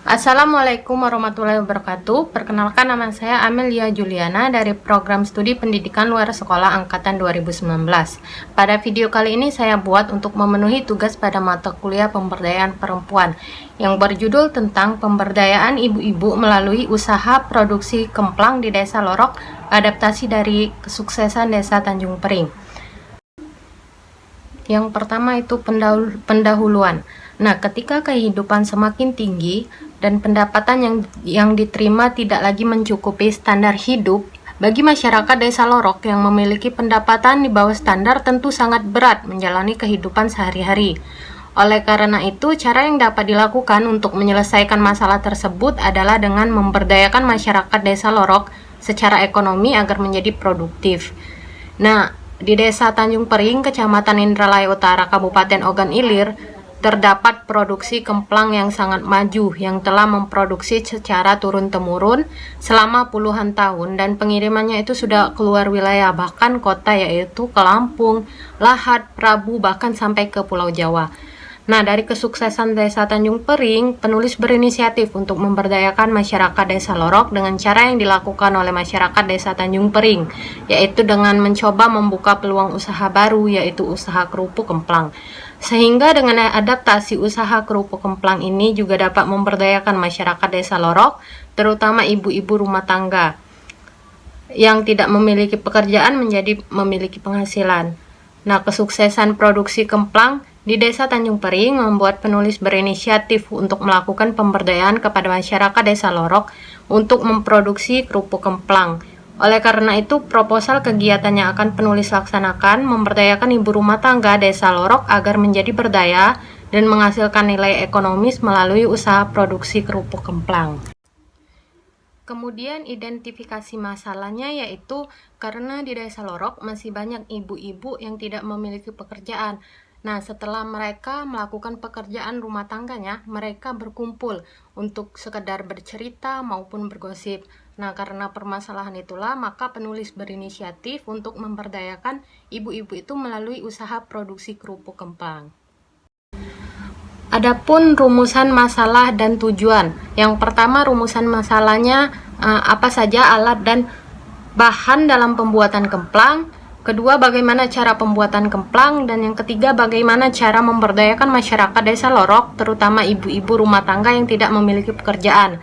Assalamualaikum warahmatullahi wabarakatuh. Perkenalkan, nama saya Amelia Juliana dari Program Studi Pendidikan Luar Sekolah Angkatan 2019. Pada video kali ini saya buat untuk memenuhi tugas pada mata kuliah pemberdayaan perempuan yang berjudul tentang pemberdayaan ibu-ibu melalui usaha produksi kemplang di Desa Lorok, adaptasi dari kesuksesan Desa Tanjung Pering. Yang pertama itu pendahuluan. Nah, ketika kehidupan semakin tinggi dan pendapatan yang diterima tidak lagi mencukupi standar hidup, bagi masyarakat Desa Lorok yang memiliki pendapatan di bawah standar tentu sangat berat menjalani kehidupan sehari-hari. Oleh karena itu, cara yang dapat dilakukan untuk menyelesaikan masalah tersebut adalah dengan memberdayakan masyarakat Desa Lorok secara ekonomi agar menjadi produktif. Nah, di Desa Tanjung Pering, Kecamatan Indralaya Utara, Kabupaten Ogan Ilir, terdapat produksi kemplang yang sangat maju yang telah memproduksi secara turun-temurun selama puluhan tahun, dan pengirimannya itu sudah keluar wilayah bahkan kota, yaitu ke Lampung, Lahat, Prabu, bahkan sampai ke Pulau Jawa. Nah, dari kesuksesan Desa Tanjung Pering, penulis berinisiatif untuk memberdayakan masyarakat Desa Lorok dengan cara yang dilakukan oleh masyarakat Desa Tanjung Pering, yaitu dengan mencoba membuka peluang usaha baru, yaitu usaha kerupuk kemplang. Sehingga dengan adaptasi usaha kerupuk kemplang ini juga dapat memberdayakan masyarakat Desa Lorok, terutama ibu-ibu rumah tangga yang tidak memiliki pekerjaan menjadi memiliki penghasilan. Nah, kesuksesan produksi kemplang di Desa Tanjung Pering membuat penulis berinisiatif untuk melakukan pemberdayaan kepada masyarakat Desa Lorok untuk memproduksi kerupuk kemplang. Oleh karena itu, proposal kegiatannya akan penulis laksanakan memberdayakan ibu rumah tangga Desa Lorok agar menjadi berdaya dan menghasilkan nilai ekonomis melalui usaha produksi kerupuk kemplang. Kemudian identifikasi masalahnya, yaitu karena di Desa Lorok masih banyak ibu-ibu yang tidak memiliki pekerjaan. Nah, setelah mereka melakukan pekerjaan rumah tangganya, mereka berkumpul untuk sekedar bercerita maupun bergosip. Nah, karena permasalahan itulah, maka penulis berinisiatif untuk memberdayakan ibu-ibu itu melalui usaha produksi kerupuk kemplang. Adapun rumusan masalah dan tujuan. Yang pertama, rumusan masalahnya apa saja alat dan bahan dalam pembuatan kemplang. Kedua, bagaimana cara pembuatan kemplang, dan yang ketiga, bagaimana cara memberdayakan masyarakat Desa Lorok, terutama ibu-ibu rumah tangga yang tidak memiliki pekerjaan.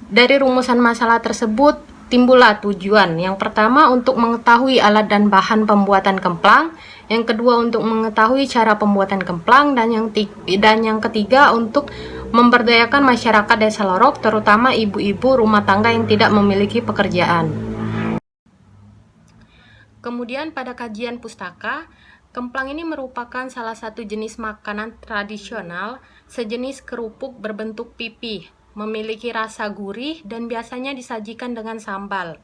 Dari rumusan masalah tersebut timbullah tujuan. Yang pertama, untuk mengetahui alat dan bahan pembuatan kemplang. Yang kedua, untuk mengetahui cara pembuatan kemplang, dan yang ketiga, untuk memberdayakan masyarakat Desa Lorok, terutama ibu-ibu rumah tangga yang tidak memiliki pekerjaan. Kemudian pada kajian pustaka, kemplang ini merupakan salah satu jenis makanan tradisional, sejenis kerupuk berbentuk pipih, memiliki rasa gurih dan biasanya disajikan dengan sambal.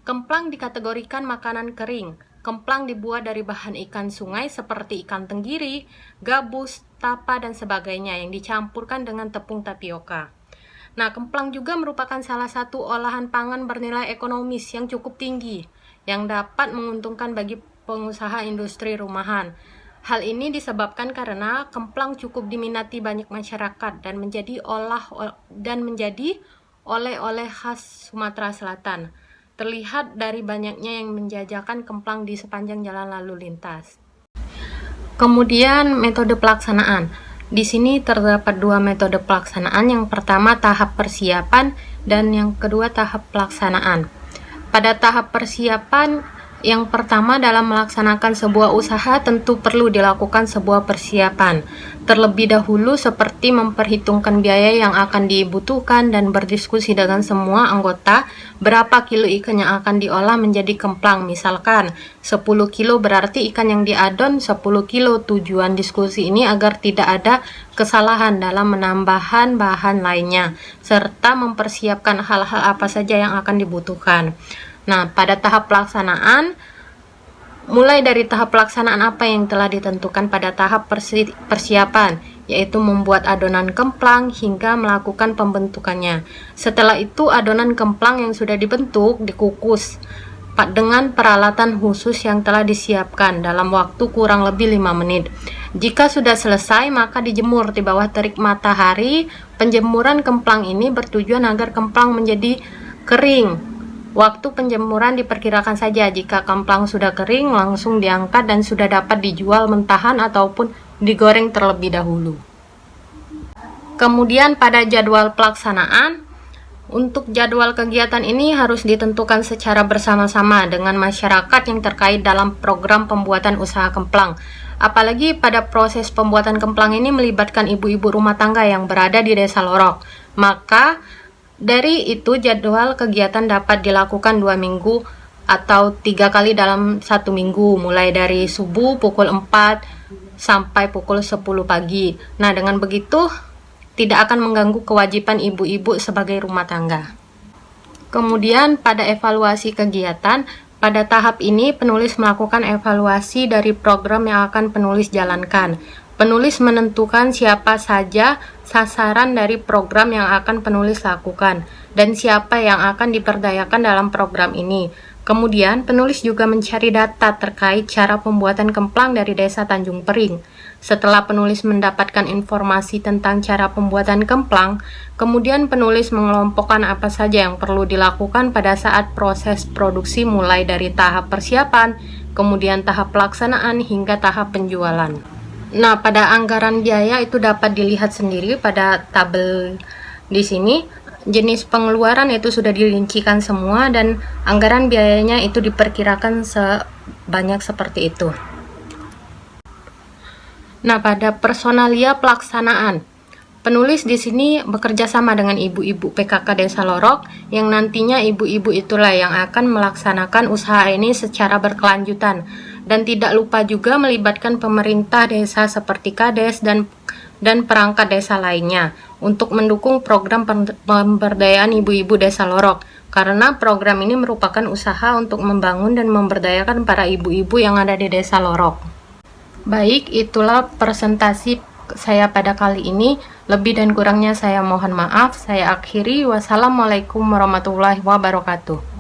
Kemplang dikategorikan makanan kering. Kemplang dibuat dari bahan ikan sungai seperti ikan tenggiri, gabus, tapa, dan sebagainya yang dicampurkan dengan tepung tapioka. Nah, kemplang juga merupakan salah satu olahan pangan bernilai ekonomis yang cukup tinggi, yang dapat menguntungkan bagi pengusaha industri rumahan. Hal ini disebabkan karena kemplang cukup diminati banyak masyarakat dan menjadi oleh-oleh khas Sumatera Selatan. Terlihat dari banyaknya yang menjajakan kemplang di sepanjang jalan lalu lintas. Kemudian metode pelaksanaan. Di sini terdapat dua metode pelaksanaan. Yang pertama tahap persiapan dan yang kedua tahap pelaksanaan. Pada tahap persiapan, yang pertama dalam melaksanakan sebuah usaha tentu perlu dilakukan sebuah persiapan. Terlebih dahulu seperti memperhitungkan biaya yang akan dibutuhkan dan berdiskusi dengan semua anggota berapa kilo ikan yang akan diolah menjadi kemplang. Misalkan 10 kilo berarti ikan yang diadon 10 kilo. Tujuan diskusi ini agar tidak ada kesalahan dalam menambahkan bahan lainnya, serta mempersiapkan hal-hal apa saja yang akan dibutuhkan. Nah, pada tahap pelaksanaan, mulai dari tahap pelaksanaan apa yang telah ditentukan pada tahap persiapan, yaitu membuat adonan kemplang hingga melakukan pembentukannya. Setelah itu, adonan kemplang yang sudah dibentuk dikukus dengan peralatan khusus yang telah disiapkan dalam waktu kurang lebih 5 menit. Jika sudah selesai, maka dijemur di bawah terik matahari. Penjemuran kemplang ini bertujuan agar kemplang menjadi kering. Waktu penjemuran diperkirakan saja. Jika kemplang sudah kering, langsung diangkat dan sudah dapat dijual mentahan ataupun digoreng terlebih dahulu. Kemudian pada jadwal pelaksanaan, untuk jadwal kegiatan ini harus ditentukan secara bersama-sama dengan masyarakat yang terkait dalam program pembuatan usaha kemplang. Apalagi pada proses pembuatan kemplang ini melibatkan ibu-ibu rumah tangga yang berada di Desa Lorok. Maka dari itu jadwal kegiatan dapat dilakukan 2 minggu atau 3 kali dalam 1 minggu, mulai dari subuh pukul 4 sampai pukul 10 pagi. Nah, dengan begitu tidak akan mengganggu kewajiban ibu-ibu sebagai rumah tangga. Kemudian pada evaluasi kegiatan, pada tahap ini penulis melakukan evaluasi dari program yang akan penulis jalankan. Penulis menentukan siapa saja sasaran dari program yang akan penulis lakukan dan siapa yang akan diberdayakan dalam program ini. Kemudian penulis juga mencari data terkait cara pembuatan kemplang dari Desa Tanjung Pering. Setelah penulis mendapatkan informasi tentang cara pembuatan kemplang, kemudian penulis mengelompokkan apa saja yang perlu dilakukan pada saat proses produksi, mulai dari tahap persiapan, kemudian tahap pelaksanaan hingga tahap penjualan. Nah, pada anggaran biaya itu dapat dilihat sendiri pada tabel di sini. Jenis pengeluaran itu sudah dirincikan semua dan anggaran biayanya itu diperkirakan sebanyak seperti itu. Nah, pada personalia pelaksanaan, penulis di sini bekerja sama dengan ibu-ibu PKK Desa Lorok, yang nantinya ibu-ibu itulah yang akan melaksanakan usaha ini secara berkelanjutan, dan tidak lupa juga melibatkan pemerintah desa seperti Kades dan perangkat desa lainnya untuk mendukung program pemberdayaan ibu-ibu Desa Lorok, karena program ini merupakan usaha untuk membangun dan memberdayakan para ibu-ibu yang ada di Desa Lorok. Baik, itulah presentasi saya pada kali ini. Lebih dan kurangnya saya mohon maaf. Saya akhiri. Wassalamualaikum warahmatullahi wabarakatuh.